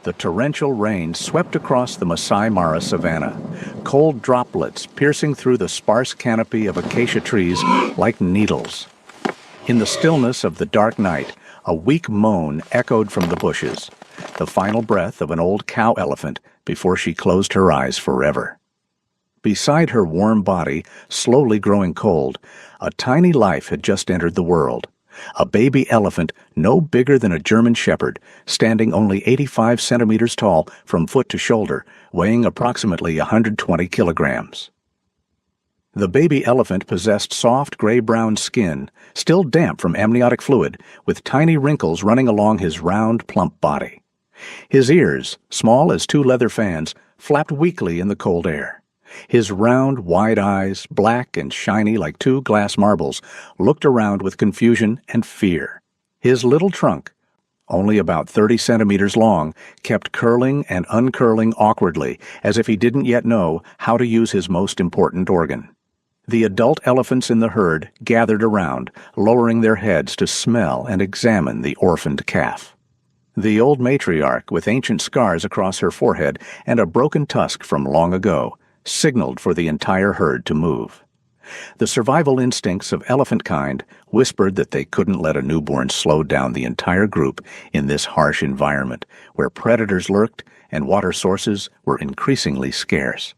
The torrential rain swept across the Masai Mara savanna, cold droplets piercing through the sparse canopy of acacia trees like needles. In the stillness of the dark night, a weak moan echoed from the bushes, the final breath of an old cow elephant before she closed her eyes forever. Beside her warm body, slowly growing cold, a tiny life had just entered the world. A baby elephant no bigger than a German shepherd, standing only 85 centimeters tall from foot to shoulder, weighing approximately 120 kilograms. The baby elephant possessed soft gray-brown skin, still damp from amniotic fluid, with tiny wrinkles running along his round, plump body. His ears, small as two leather fans, flapped weakly in the cold air. His round, wide eyes, black and shiny like two glass marbles, looked around with confusion and fear. His little trunk, only about 30 centimeters long, kept curling and uncurling awkwardly, as if he didn't yet know how to use his most important organ. The adult elephants in the herd gathered around, lowering their heads to smell and examine the orphaned calf. The old matriarch, with ancient scars across her forehead and a broken tusk from long ago, signaled for the entire herd to move. The survival instincts of elephant kind whispered that they couldn't let a newborn slow down the entire group in this harsh environment where predators lurked and water sources were increasingly scarce.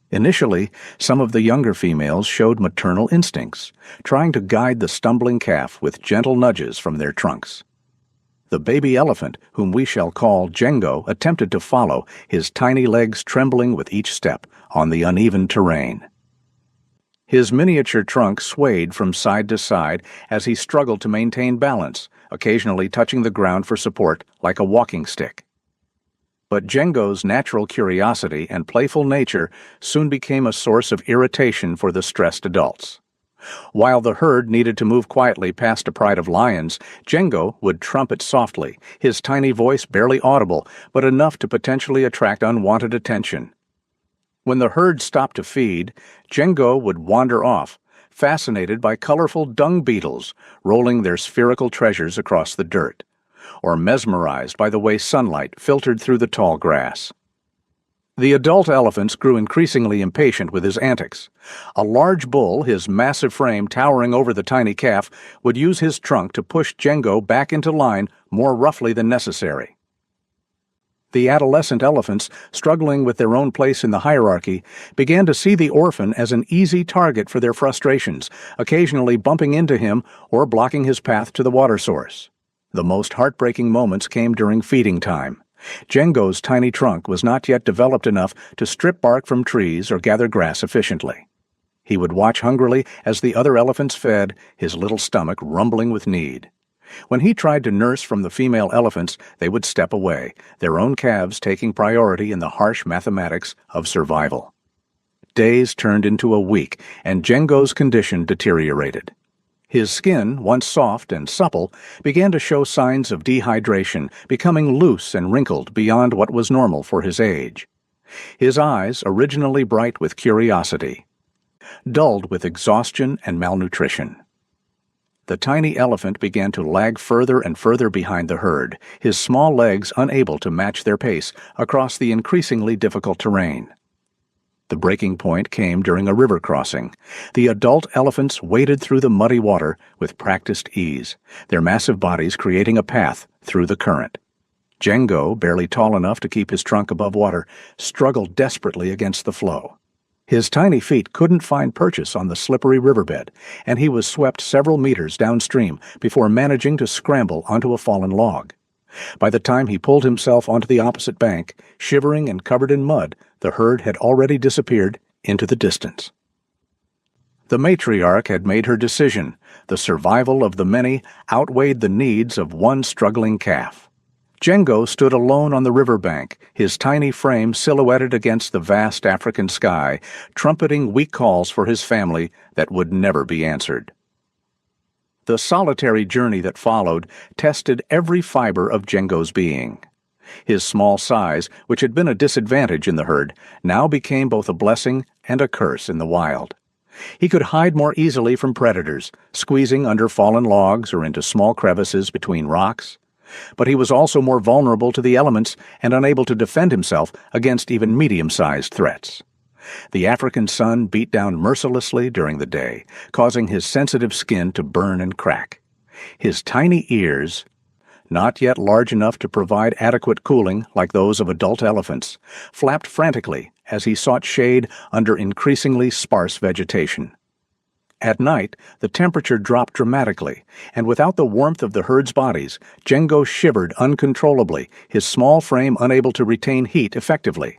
Initially, some of the younger females showed maternal instincts, trying to guide the stumbling calf with gentle nudges from their trunks. The baby elephant, whom we shall call Django, attempted to follow, his tiny legs trembling with each step on the uneven terrain. His miniature trunk swayed from side to side as he struggled to maintain balance, occasionally touching the ground for support like a walking stick. But Django's natural curiosity and playful nature soon became a source of irritation for the stressed adults. While the herd needed to move quietly past a pride of lions, Django would trumpet softly, his tiny voice barely audible, but enough to potentially attract unwanted attention. When the herd stopped to feed, Django would wander off, fascinated by colorful dung beetles rolling their spherical treasures across the dirt, or mesmerized by the way sunlight filtered through the tall grass. The adult elephants grew increasingly impatient with his antics. A large bull, his massive frame towering over the tiny calf, would use his trunk to push Django back into line more roughly than necessary. The adolescent elephants, struggling with their own place in the hierarchy, began to see the orphan as an easy target for their frustrations, occasionally bumping into him or blocking his path to the water source. The most heartbreaking moments came during feeding time. Django's tiny trunk was not yet developed enough to strip bark from trees or gather grass efficiently. He would watch hungrily as the other elephants fed, his little stomach rumbling with need. When he tried to nurse from the female elephants, they would step away, their own calves taking priority in the harsh mathematics of survival. Days turned into a week, and Django's condition deteriorated. His skin, once soft and supple, began to show signs of dehydration, becoming loose and wrinkled beyond what was normal for his age. His eyes, originally bright with curiosity, dulled with exhaustion and malnutrition. The tiny elephant began to lag further and further behind the herd, his small legs unable to match their pace across the increasingly difficult terrain. The breaking point came during a river crossing. The adult elephants waded through the muddy water with practiced ease, their massive bodies creating a path through the current. Django, barely tall enough to keep his trunk above water, struggled desperately against the flow. His tiny feet couldn't find purchase on the slippery riverbed, and he was swept several meters downstream before managing to scramble onto a fallen log. By the time he pulled himself onto the opposite bank, shivering and covered in mud, the herd had already disappeared into the distance. The matriarch had made her decision. The survival of the many outweighed the needs of one struggling calf. Django stood alone on the riverbank, his tiny frame silhouetted against the vast African sky, trumpeting weak calls for his family that would never be answered. The solitary journey that followed tested every fiber of Django's being. His small size, which had been a disadvantage in the herd, now became both a blessing and a curse in the wild. He could hide more easily from predators, squeezing under fallen logs or into small crevices between rocks. But he was also more vulnerable to the elements and unable to defend himself against even medium-sized threats. The African sun beat down mercilessly during the day, causing his sensitive skin to burn and crack. His tiny ears, not yet large enough to provide adequate cooling like those of adult elephants, flapped frantically as he sought shade under increasingly sparse vegetation. At night, the temperature dropped dramatically, and without the warmth of the herd's bodies, Django shivered uncontrollably, his small frame unable to retain heat effectively.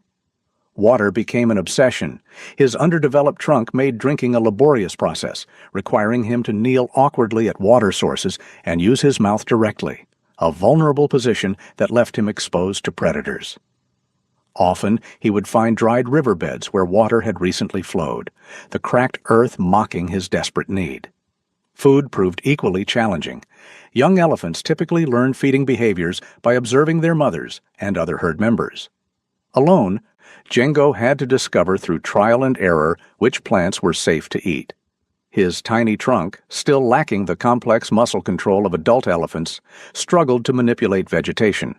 Water became an obsession. His underdeveloped trunk made drinking a laborious process, requiring him to kneel awkwardly at water sources and use his mouth directly, a vulnerable position that left him exposed to predators. Often, he would find dried riverbeds where water had recently flowed, the cracked earth mocking his desperate need. Food proved equally challenging. Young elephants typically learn feeding behaviors by observing their mothers and other herd members. Alone, Django had to discover through trial and error which plants were safe to eat. His tiny trunk, still lacking the complex muscle control of adult elephants, struggled to manipulate vegetation.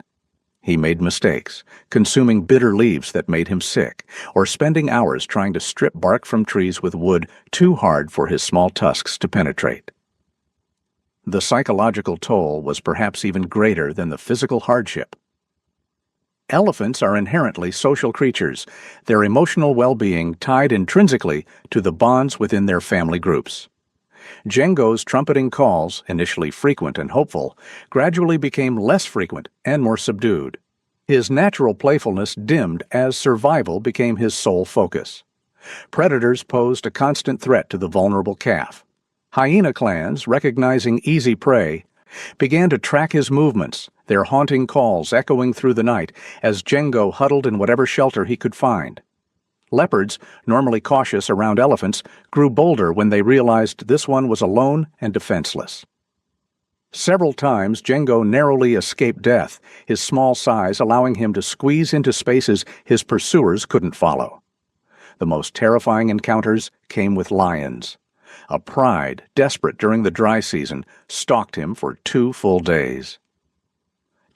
He made mistakes, consuming bitter leaves that made him sick, or spending hours trying to strip bark from trees with wood too hard for his small tusks to penetrate. The psychological toll was perhaps even greater than the physical hardship. Elephants are inherently social creatures, their emotional well-being tied intrinsically to the bonds within their family groups. Django's trumpeting calls, initially frequent and hopeful, gradually became less frequent and more subdued. His natural playfulness dimmed as survival became his sole focus. Predators posed a constant threat to the vulnerable calf. Hyena clans, recognizing easy prey, began to track his movements, their haunting calls echoing through the night as Django huddled in whatever shelter he could find. Leopards, normally cautious around elephants, grew bolder when they realized this one was alone and defenseless. Several times, Django narrowly escaped death, his small size allowing him to squeeze into spaces his pursuers couldn't follow. The most terrifying encounters came with lions. A pride, desperate during the dry season, stalked him for 2 full days.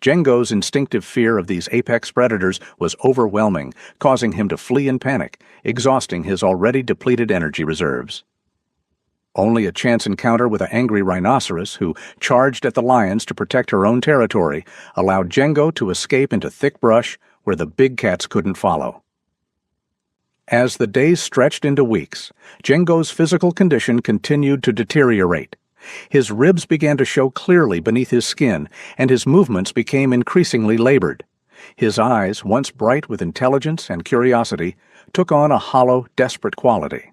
Django's instinctive fear of these apex predators was overwhelming, causing him to flee in panic, exhausting his already depleted energy reserves. Only a chance encounter with an angry rhinoceros who charged at the lions to protect her own territory allowed Django to escape into thick brush where the big cats couldn't follow. As the days stretched into weeks, Django's physical condition continued to deteriorate. His ribs began to show clearly beneath his skin, and his movements became increasingly labored. His eyes, once bright with intelligence and curiosity, took on a hollow, desperate quality.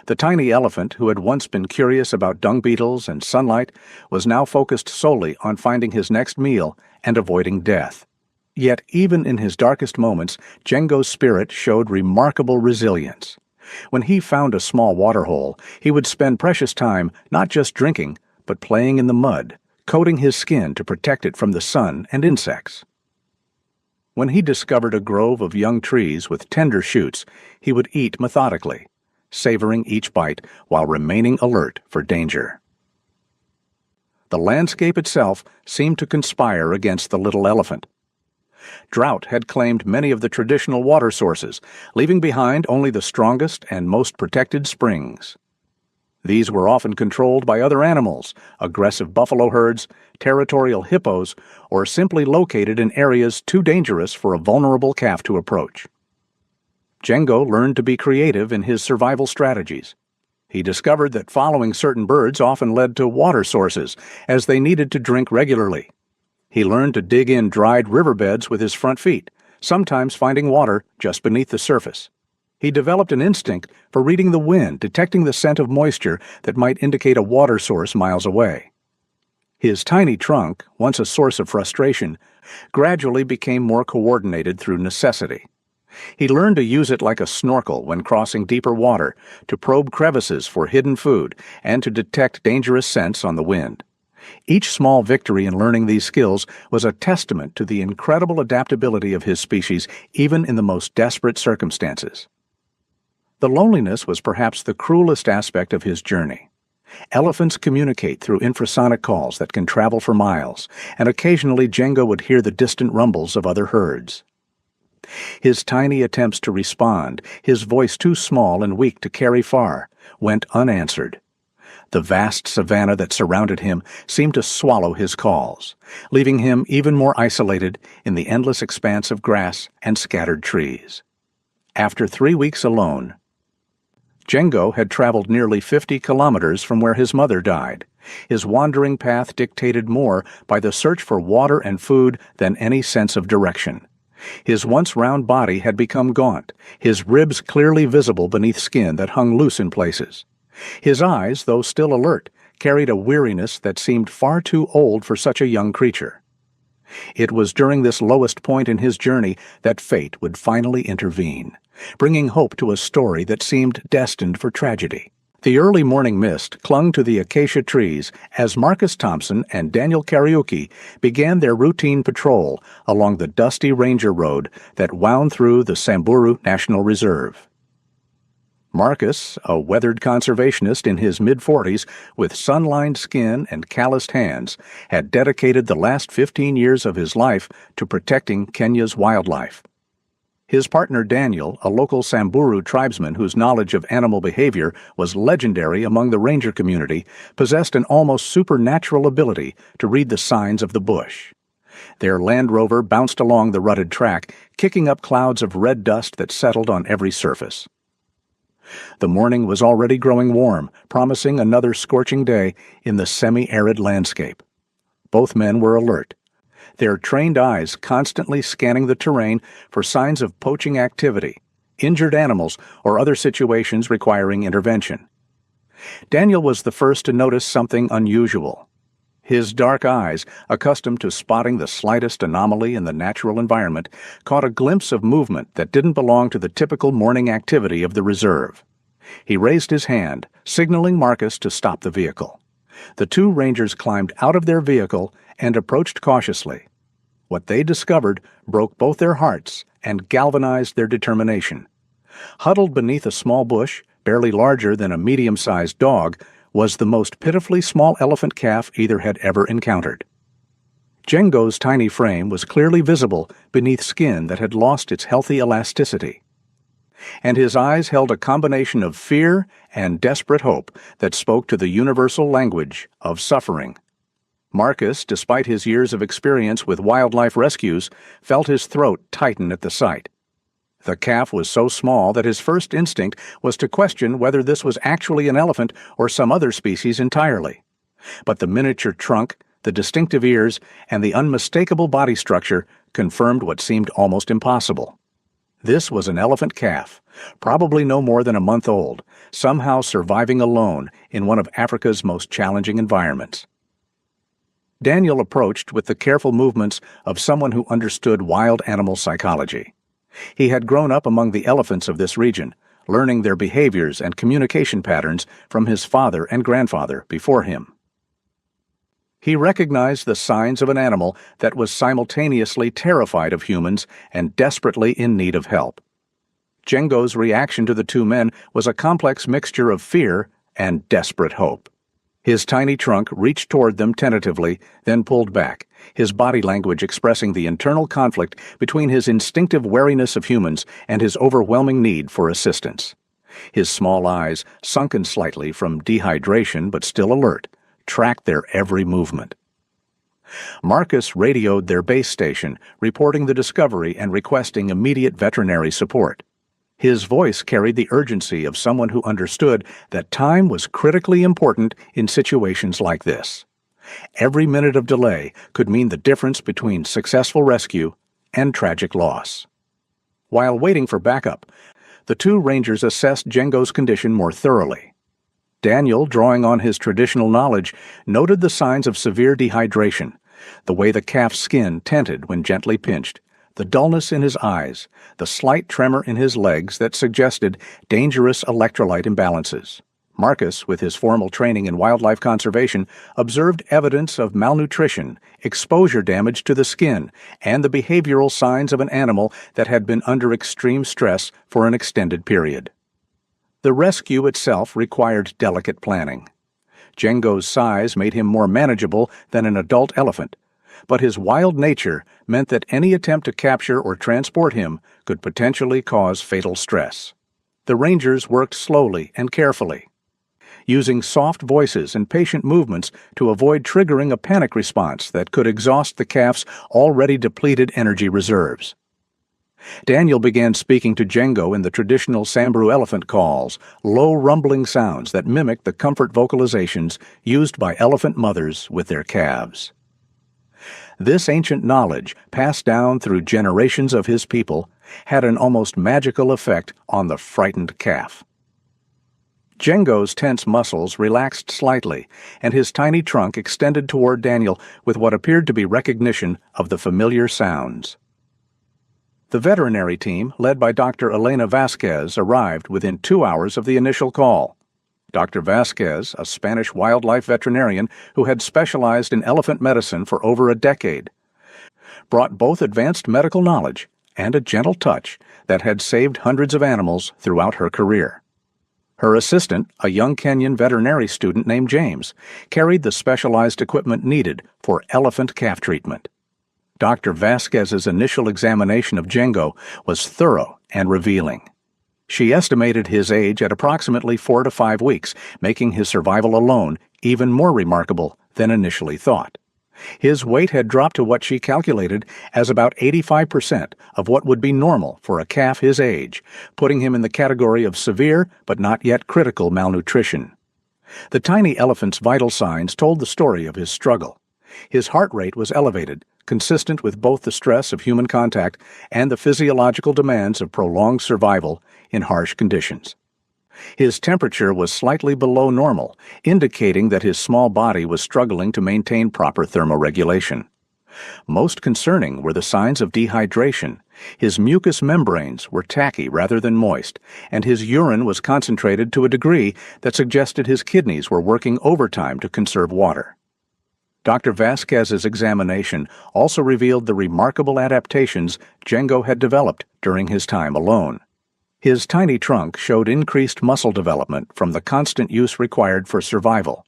The tiny elephant, who had once been curious about dung beetles and sunlight, was now focused solely on finding his next meal and avoiding death. Yet even in his darkest moments, Django's spirit showed remarkable resilience. When he found a small waterhole, he would spend precious time not just drinking, but playing in the mud, coating his skin to protect it from the sun and insects. When he discovered a grove of young trees with tender shoots, he would eat methodically, savoring each bite while remaining alert for danger. The landscape itself seemed to conspire against the little elephant. Drought had claimed many of the traditional water sources, leaving behind only the strongest and most protected springs. These were often controlled by other animals, aggressive buffalo herds, territorial hippos, or simply located in areas too dangerous for a vulnerable calf to approach. Django learned to be creative in his survival strategies. He discovered that following certain birds often led to water sources, as they needed to drink regularly. He learned to dig in dried riverbeds with his front feet, sometimes finding water just beneath the surface. He developed an instinct for reading the wind, detecting the scent of moisture that might indicate a water source miles away. His tiny trunk, once a source of frustration, gradually became more coordinated through necessity. He learned to use it like a snorkel when crossing deeper water, to probe crevices for hidden food, and to detect dangerous scents on the wind. Each small victory in learning these skills was a testament to the incredible adaptability of his species, even in the most desperate circumstances. The loneliness was perhaps the cruelest aspect of his journey. Elephants communicate through infrasonic calls that can travel for miles, and occasionally Django would hear the distant rumbles of other herds. His tiny attempts to respond, his voice too small and weak to carry far, went unanswered. The vast savanna that surrounded him seemed to swallow his calls, leaving him even more isolated in the endless expanse of grass and scattered trees. After 3 weeks alone, Django had traveled nearly 50 kilometers from where his mother died. His wandering path dictated more by the search for water and food than any sense of direction. His once round body had become gaunt, his ribs clearly visible beneath skin that hung loose in places. His eyes, though still alert, carried a weariness that seemed far too old for such a young creature. It was during this lowest point in his journey that fate would finally intervene, bringing hope to a story that seemed destined for tragedy. The early morning mist clung to the acacia trees as Marcus Thompson and Daniel Kariuki began their routine patrol along the dusty ranger road that wound through the Samburu National Reserve. Marcus, a weathered conservationist in his mid-40s with sun-lined skin and calloused hands, had dedicated the last 15 years of his life to protecting Kenya's wildlife. His partner Daniel, a local Samburu tribesman whose knowledge of animal behavior was legendary among the ranger community, possessed an almost supernatural ability to read the signs of the bush. Their Land Rover bounced along the rutted track, kicking up clouds of red dust that settled on every surface. The morning was already growing warm, promising another scorching day in the semi-arid landscape. Both men were alert, their trained eyes constantly scanning the terrain for signs of poaching activity, injured animals, or other situations requiring intervention. Daniel was the first to notice something unusual. His dark eyes, accustomed to spotting the slightest anomaly in the natural environment, caught a glimpse of movement that didn't belong to the typical morning activity of the reserve. He raised his hand, signaling Marcus to stop the vehicle. The two rangers climbed out of their vehicle and approached cautiously. What they discovered broke both their hearts and galvanized their determination. Huddled beneath a small bush, barely larger than a medium-sized dog, was the most pitifully small elephant calf either had ever encountered. Django's tiny frame was clearly visible beneath skin that had lost its healthy elasticity, and his eyes held a combination of fear and desperate hope that spoke to the universal language of suffering. Marcus, despite his years of experience with wildlife rescues, felt his throat tighten at the sight. The calf was so small that his first instinct was to question whether this was actually an elephant or some other species entirely. But the miniature trunk, the distinctive ears, and the unmistakable body structure confirmed what seemed almost impossible. This was an elephant calf, probably no more than a month old, somehow surviving alone in one of Africa's most challenging environments. Daniel approached with the careful movements of someone who understood wild animal psychology. He had grown up among the elephants of this region, learning their behaviors and communication patterns from his father and grandfather before him. He recognized the signs of an animal that was simultaneously terrified of humans and desperately in need of help. Django's reaction to the two men was a complex mixture of fear and desperate hope. His tiny trunk reached toward them tentatively, then pulled back, his body language expressing the internal conflict between his instinctive wariness of humans and his overwhelming need for assistance. His small eyes, sunken slightly from dehydration but still alert, tracked their every movement. Marcus radioed their base station, reporting the discovery and requesting immediate veterinary support. His voice carried the urgency of someone who understood that time was critically important in situations like this. Every minute of delay could mean the difference between successful rescue and tragic loss. While waiting for backup, the two rangers assessed Django's condition more thoroughly. Daniel, drawing on his traditional knowledge, noted the signs of severe dehydration, the way the calf's skin tented when gently pinched, the dullness in his eyes, the slight tremor in his legs that suggested dangerous electrolyte imbalances. Marcus, with his formal training in wildlife conservation, observed evidence of malnutrition, exposure damage to the skin, and the behavioral signs of an animal that had been under extreme stress for an extended period. The rescue itself required delicate planning. Django's size made him more manageable than an adult elephant, but his wild nature meant that any attempt to capture or transport him could potentially cause fatal stress. The rangers worked slowly and carefully, using soft voices and patient movements to avoid triggering a panic response that could exhaust the calf's already depleted energy reserves. Daniel began speaking to Django in the traditional Samburu elephant calls, low rumbling sounds that mimic the comfort vocalizations used by elephant mothers with their calves. This ancient knowledge, passed down through generations of his people, had an almost magical effect on the frightened calf. Django's tense muscles relaxed slightly, and his tiny trunk extended toward Daniel with what appeared to be recognition of the familiar sounds. The veterinary team, led by Dr. Elena Vasquez, arrived within 2 hours of the initial call. Dr. Vasquez, a Spanish wildlife veterinarian who had specialized in elephant medicine for over a decade, brought both advanced medical knowledge and a gentle touch that had saved hundreds of animals throughout her career. Her assistant, a young Kenyan veterinary student named James, carried the specialized equipment needed for elephant calf treatment. Dr. Vasquez's initial examination of Django was thorough and revealing. She estimated his age at approximately 4 to 5 weeks, making his survival alone even more remarkable than initially thought. His weight had dropped to what she calculated as about 85% of what would be normal for a calf his age, putting him in the category of severe but not yet critical malnutrition. The tiny elephant's vital signs told the story of his struggle. His heart rate was elevated, consistent with both the stress of human contact and the physiological demands of prolonged survival in harsh conditions. His temperature was slightly below normal, indicating that his small body was struggling to maintain proper thermoregulation. Most concerning were the signs of dehydration. His mucous membranes were tacky rather than moist, and his urine was concentrated to a degree that suggested his kidneys were working overtime to conserve water. Dr. Vasquez's examination also revealed the remarkable adaptations Django had developed during his time alone. His tiny trunk showed increased muscle development from the constant use required for survival.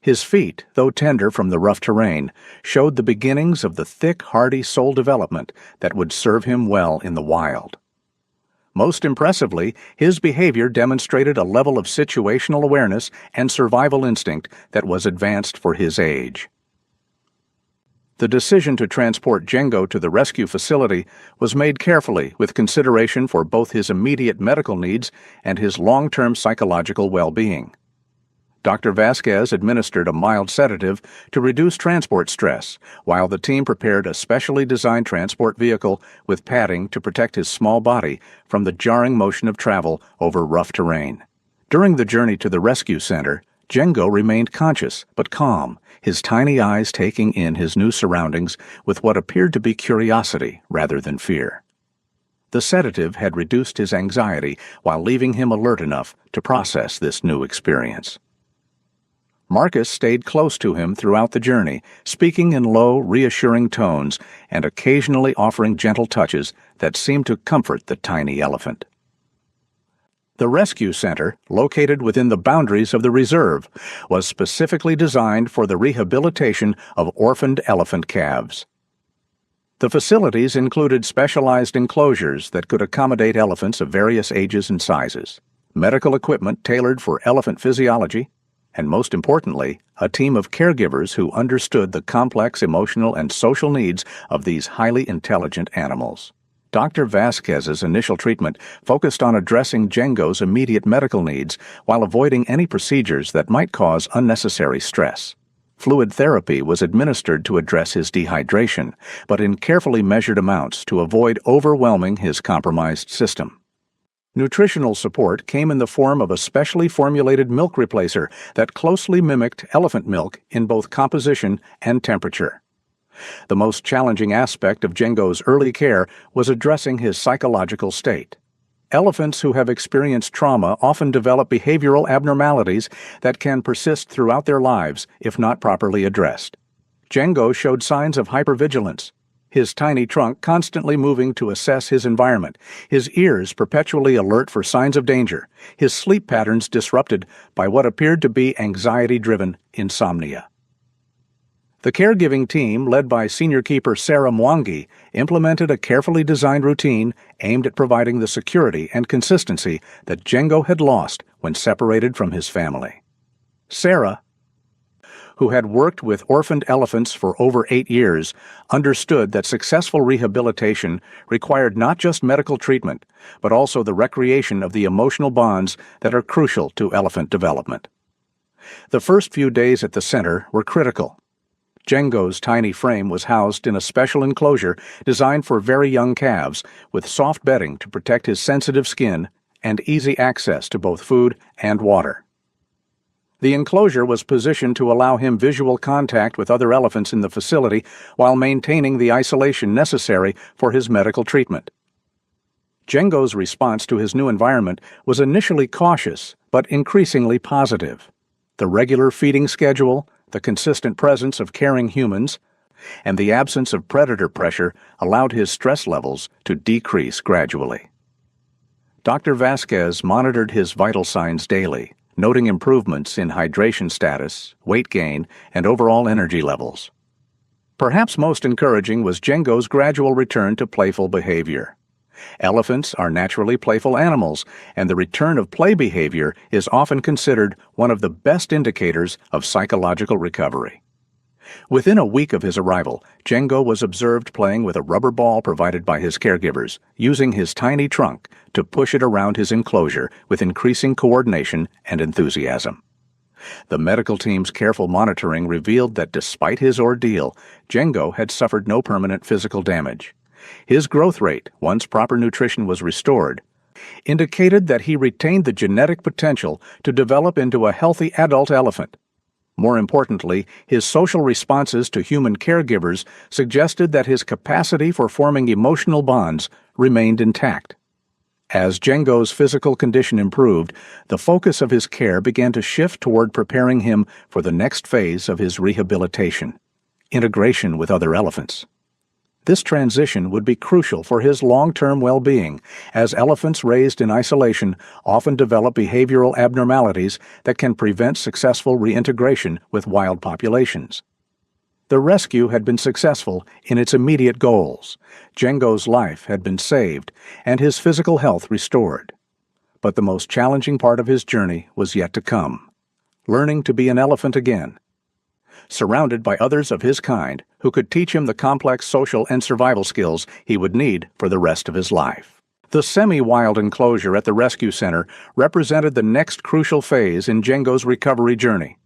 His feet, though tender from the rough terrain, showed the beginnings of the thick, hardy sole development that would serve him well in the wild. Most impressively, his behavior demonstrated a level of situational awareness and survival instinct that was advanced for his age. The decision to transport Django to the rescue facility was made carefully with consideration for both his immediate medical needs and his long-term psychological well-being. Dr. Vasquez administered a mild sedative to reduce transport stress, while the team prepared a specially designed transport vehicle with padding to protect his small body from the jarring motion of travel over rough terrain. During the journey to the rescue center, Django remained conscious but calm, his tiny eyes taking in his new surroundings with what appeared to be curiosity rather than fear. The sedative had reduced his anxiety while leaving him alert enough to process this new experience. Marcus stayed close to him throughout the journey, speaking in low, reassuring tones and occasionally offering gentle touches that seemed to comfort the tiny elephant. The rescue center, located within the boundaries of the reserve, was specifically designed for the rehabilitation of orphaned elephant calves. The facilities included specialized enclosures that could accommodate elephants of various ages and sizes, medical equipment tailored for elephant physiology, and most importantly, a team of caregivers who understood the complex emotional and social needs of these highly intelligent animals. Dr. Vasquez's initial treatment focused on addressing Django's immediate medical needs while avoiding any procedures that might cause unnecessary stress. Fluid therapy was administered to address his dehydration, but in carefully measured amounts to avoid overwhelming his compromised system. Nutritional support came in the form of a specially formulated milk replacer that closely mimicked elephant milk in both composition and temperature. The most challenging aspect of Django's early care was addressing his psychological state. Elephants who have experienced trauma often develop behavioral abnormalities that can persist throughout their lives if not properly addressed. Django showed signs of hypervigilance. his tiny trunk constantly moving to assess his environment, his ears perpetually alert for signs of danger, his sleep patterns disrupted by what appeared to be anxiety-driven insomnia. The caregiving team, led by senior keeper Sarah Mwangi, implemented a carefully designed routine aimed at providing the security and consistency that Django had lost when separated from his family. Sarah, who had worked with orphaned elephants for over 8 years, understood that successful rehabilitation required not just medical treatment, but also the recreation of the emotional bonds that are crucial to elephant development. The first few days at the center were critical. Django's tiny frame was housed in a special enclosure designed for very young calves, with soft bedding to protect his sensitive skin and easy access to both food and water. The enclosure was positioned to allow him visual contact with other elephants in the facility while maintaining the isolation necessary for his medical treatment. Django's response to his new environment was initially cautious but increasingly positive. The regular feeding schedule, the consistent presence of caring humans, and the absence of predator pressure allowed his stress levels to decrease gradually. Dr. Vasquez monitored his vital signs daily, noting improvements in hydration status, weight gain, and overall energy levels. Perhaps most encouraging was Django's gradual return to playful behavior. Elephants are naturally playful animals, and the return of play behavior is often considered one of the best indicators of psychological recovery. Within a week of his arrival, Django was observed playing with a rubber ball provided by his caregivers, using his tiny trunk to push it around his enclosure with increasing coordination and enthusiasm. The medical team's careful monitoring revealed that despite his ordeal, Django had suffered no permanent physical damage. His growth rate, once proper nutrition was restored, indicated that he retained the genetic potential to develop into a healthy adult elephant. More importantly, his social responses to human caregivers suggested that his capacity for forming emotional bonds remained intact. As Django's physical condition improved, the focus of his care began to shift toward preparing him for the next phase of his rehabilitation: integration with other elephants. This transition would be crucial for his long-term well-being, as elephants raised in isolation often develop behavioral abnormalities that can prevent successful reintegration with wild populations. The rescue had been successful in its immediate goals. Django's life had been saved and his physical health restored. But the most challenging part of his journey was yet to come: learning to be an elephant again. Surrounded by others of his kind who could teach him the complex social and survival skills he would need for the rest of his life. The semi-wild enclosure at the rescue center represented the next crucial phase in Django's recovery journey.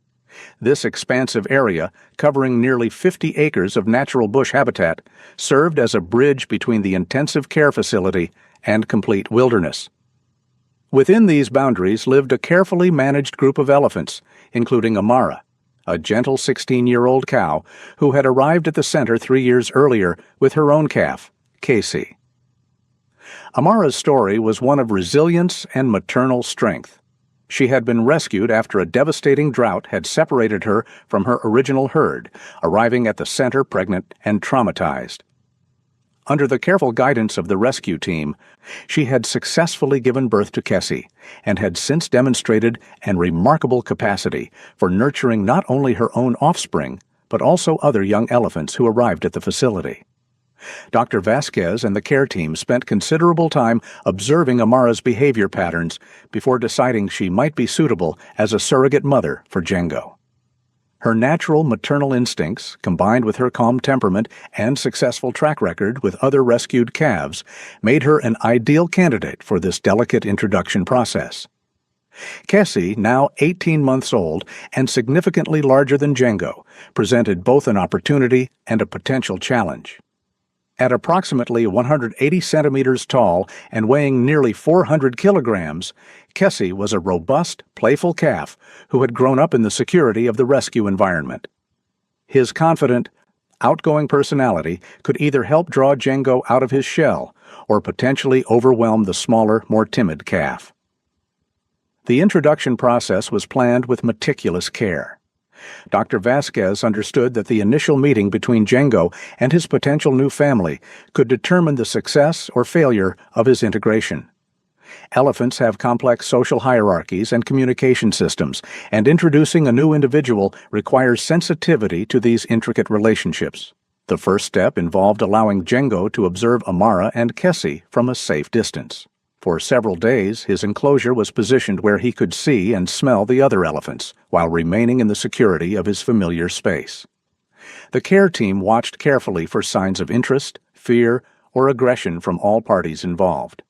This expansive area, covering nearly 50 acres of natural bush habitat, served as a bridge between the intensive care facility and complete wilderness. Within these boundaries lived a carefully managed group of elephants, including Amara, a gentle 16-year-old cow who had arrived at the center 3 years earlier with her own calf, Casey. Amara's story was one of resilience and maternal strength. She had been rescued after a devastating drought had separated her from her original herd, arriving at the center pregnant and traumatized. Under the careful guidance of the rescue team, she had successfully given birth to Cassie and had since demonstrated an remarkable capacity for nurturing not only her own offspring, but also other young elephants who arrived at the facility. Dr. Vasquez and the care team spent considerable time observing Amara's behavior patterns before deciding she might be suitable as a surrogate mother for Django. Her natural maternal instincts, combined with her calm temperament and successful track record with other rescued calves, made her an ideal candidate for this delicate introduction process. Cassie, now 18 months old and significantly larger than Django, presented both an opportunity and a potential challenge. At approximately 180 centimeters tall and weighing nearly 400 kilograms, Cassie was a robust, playful calf who had grown up in the security of the rescue environment. His confident, outgoing personality could either help draw Django out of his shell or potentially overwhelm the smaller, more timid calf. The introduction process was planned with meticulous care. Dr. Vasquez understood that the initial meeting between Django and his potential new family could determine the success or failure of his integration. Elephants have complex social hierarchies and communication systems, and introducing a new individual requires sensitivity to these intricate relationships. The first step involved allowing Django to observe Amara and Kessie from a safe distance. For several days, his enclosure was positioned where he could see and smell the other elephants, while remaining in the security of his familiar space. The care team watched carefully for signs of interest, fear, or aggression from all parties involved.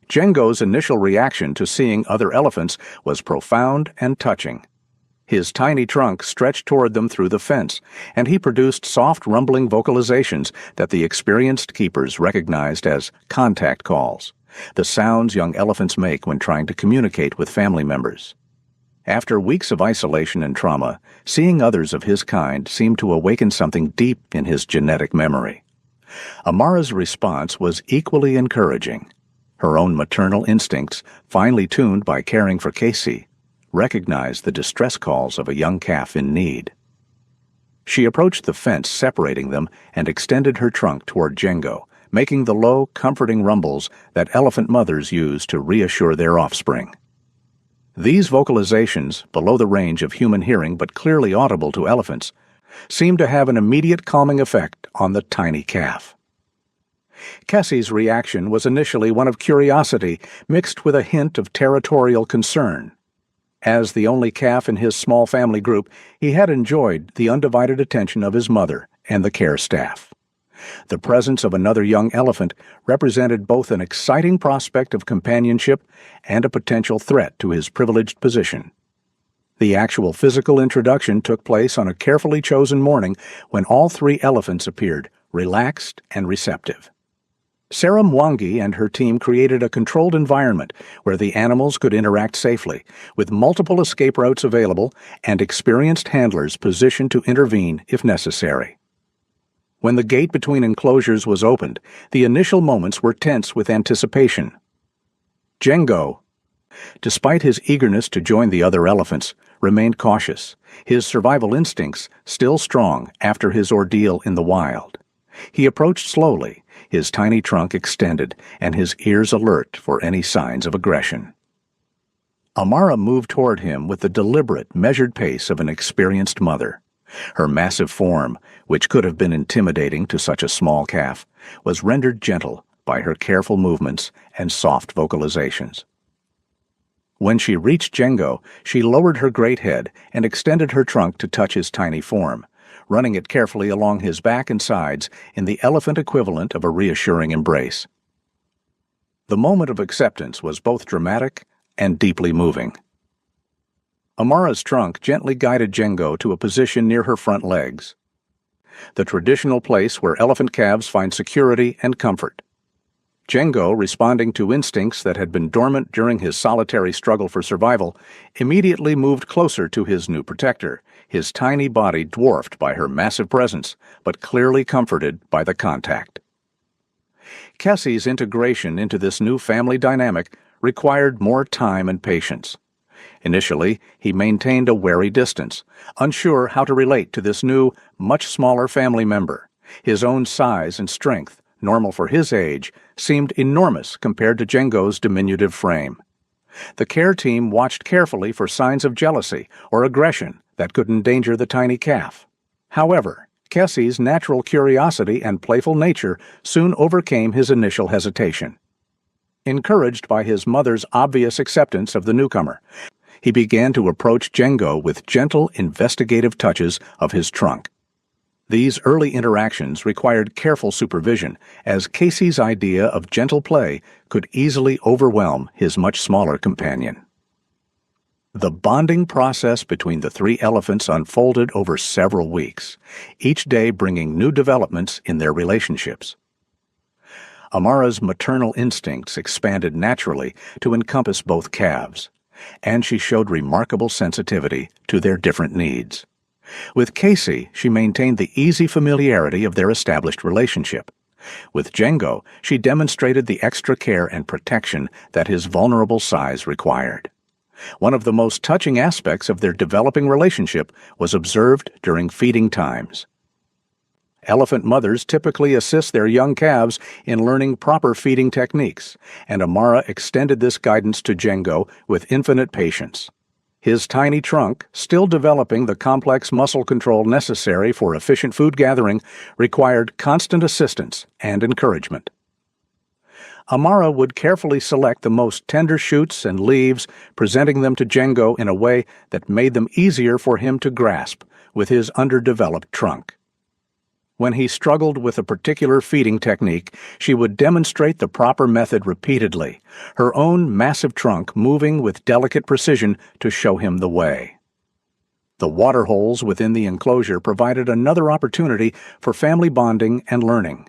Django's initial reaction to seeing other elephants was profound and touching. His tiny trunk stretched toward them through the fence, and he produced soft rumbling vocalizations that the experienced keepers recognized as contact calls, the sounds young elephants make when trying to communicate with family members. After weeks of isolation and trauma, seeing others of his kind seemed to awaken something deep in his genetic memory. Amara's response was equally encouraging. Her own maternal instincts, finely tuned by caring for Kessie, recognized the distress calls of a young calf in need. She approached the fence separating them and extended her trunk toward Django, making the low, comforting rumbles that elephant mothers use to reassure their offspring. These vocalizations, below the range of human hearing but clearly audible to elephants, seemed to have an immediate calming effect on the tiny calf. Kessie's reaction was initially one of curiosity mixed with a hint of territorial concern. As the only calf in his small family group, he had enjoyed the undivided attention of his mother and the care staff. The presence of another young elephant represented both an exciting prospect of companionship and a potential threat to his privileged position. The actual physical introduction took place on a carefully chosen morning when all three elephants appeared, relaxed and receptive. Sarah Mwangi and her team created a controlled environment where the animals could interact safely, with multiple escape routes available and experienced handlers positioned to intervene if necessary. When the gate between enclosures was opened, the initial moments were tense with anticipation. Django, despite his eagerness to join the other elephants, remained cautious, his survival instincts still strong after his ordeal in the wild. He approached slowly, his tiny trunk extended and his ears alert for any signs of aggression. Amara moved toward him with the deliberate, measured pace of an experienced mother. Her massive form, which could have been intimidating to such a small calf, was rendered gentle by her careful movements and soft vocalizations. When she reached Django, she lowered her great head and extended her trunk to touch his tiny form, running it carefully along his back and sides in the elephant equivalent of a reassuring embrace. The moment of acceptance was both dramatic and deeply moving. Amara's trunk gently guided Django to a position near her front legs, the traditional place where elephant calves find security and comfort. Django, responding to instincts that had been dormant during his solitary struggle for survival, immediately moved closer to his new protector, his tiny body dwarfed by her massive presence, but clearly comforted by the contact. Kessie's integration into this new family dynamic required more time and patience. Initially, he maintained a wary distance, unsure how to relate to this new, much smaller family member. His own size and strength, normal for his age, seemed enormous compared to Django's diminutive frame. The care team watched carefully for signs of jealousy or aggression that could endanger the tiny calf. However, Kessie's natural curiosity and playful nature soon overcame his initial hesitation. Encouraged by his mother's obvious acceptance of the newcomer, he began to approach Django with gentle, investigative touches of his trunk. These early interactions required careful supervision, as Kessie's idea of gentle play could easily overwhelm his much smaller companion. The bonding process between the three elephants unfolded over several weeks, each day bringing new developments in their relationships. Amara's maternal instincts expanded naturally to encompass both calves, and she showed remarkable sensitivity to their different needs. With Kessie, she maintained the easy familiarity of their established relationship. With Django, she demonstrated the extra care and protection that his vulnerable size required. One of the most touching aspects of their developing relationship was observed during feeding times. Elephant mothers typically assist their young calves in learning proper feeding techniques, and Amara extended this guidance to Django with infinite patience. His tiny trunk, still developing the complex muscle control necessary for efficient food gathering, required constant assistance and encouragement. Amara would carefully select the most tender shoots and leaves, presenting them to Django in a way that made them easier for him to grasp with his underdeveloped trunk. When he struggled with a particular feeding technique, she would demonstrate the proper method repeatedly, her own massive trunk moving with delicate precision to show him the way. The water holes within the enclosure provided another opportunity for family bonding and learning.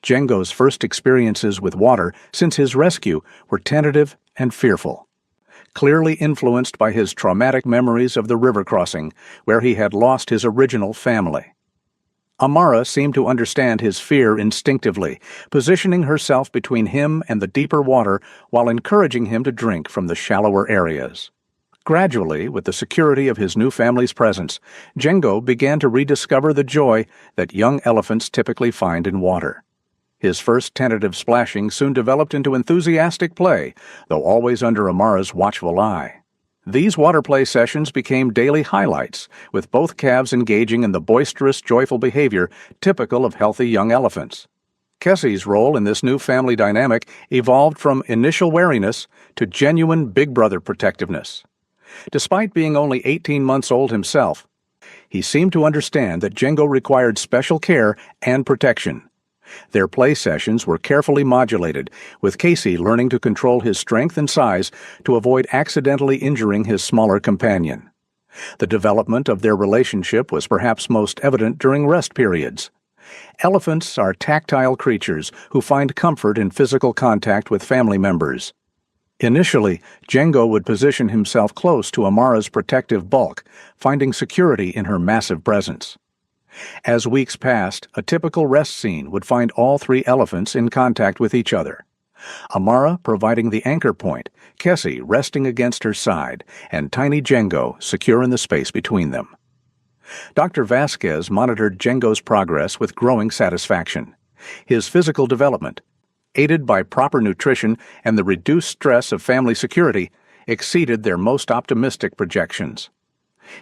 Django's first experiences with water since his rescue were tentative and fearful, clearly influenced by his traumatic memories of the river crossing, where he had lost his original family. Amara seemed to understand his fear instinctively, positioning herself between him and the deeper water while encouraging him to drink from the shallower areas. Gradually, with the security of his new family's presence, Django began to rediscover the joy that young elephants typically find in water. His first tentative splashing soon developed into enthusiastic play, though always under Amara's watchful eye. These water play sessions became daily highlights, with both calves engaging in the boisterous, joyful behavior typical of healthy young elephants. Kessie's role in this new family dynamic evolved from initial wariness to genuine big brother protectiveness. Despite being only 18 months old himself, he seemed to understand that Django required special care and protection. Their play sessions were carefully modulated, with Casey learning to control his strength and size to avoid accidentally injuring his smaller companion. The development of their relationship was perhaps most evident during rest periods. Elephants are tactile creatures who find comfort in physical contact with family members. Initially, Django would position himself close to Amara's protective bulk, finding security in her massive presence. As weeks passed, a typical rest scene would find all three elephants in contact with each other. Amara providing the anchor point, Kessie resting against her side, and tiny Django secure in the space between them. Dr. Vasquez monitored Django's progress with growing satisfaction. His physical development, aided by proper nutrition and the reduced stress of family security, exceeded their most optimistic projections.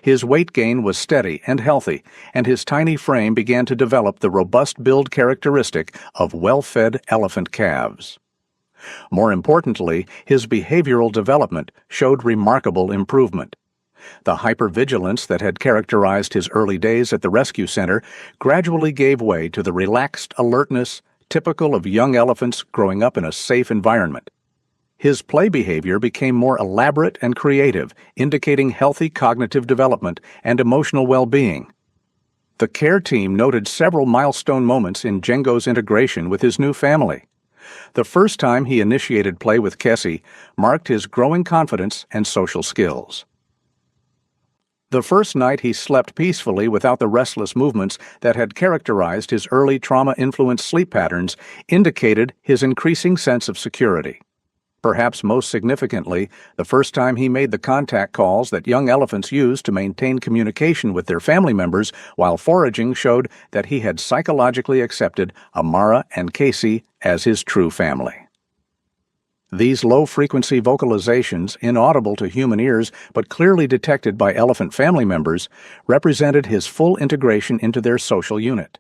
His weight gain was steady and healthy, and his tiny frame began to develop the robust build characteristic of well-fed elephant calves. More importantly, his behavioral development showed remarkable improvement. The hypervigilance that had characterized his early days at the rescue center gradually gave way to the relaxed alertness typical of young elephants growing up in a safe environment. His play behavior became more elaborate and creative, indicating healthy cognitive development and emotional well-being. The care team noted several milestone moments in Django's integration with his new family. The first time he initiated play with Kessie marked his growing confidence and social skills. The first night he slept peacefully without the restless movements that had characterized his early trauma-influenced sleep patterns indicated his increasing sense of security. Perhaps most significantly, the first time he made the contact calls that young elephants use to maintain communication with their family members while foraging showed that he had psychologically accepted Amara and Casey as his true family. These low-frequency vocalizations, inaudible to human ears but clearly detected by elephant family members, represented his full integration into their social unit.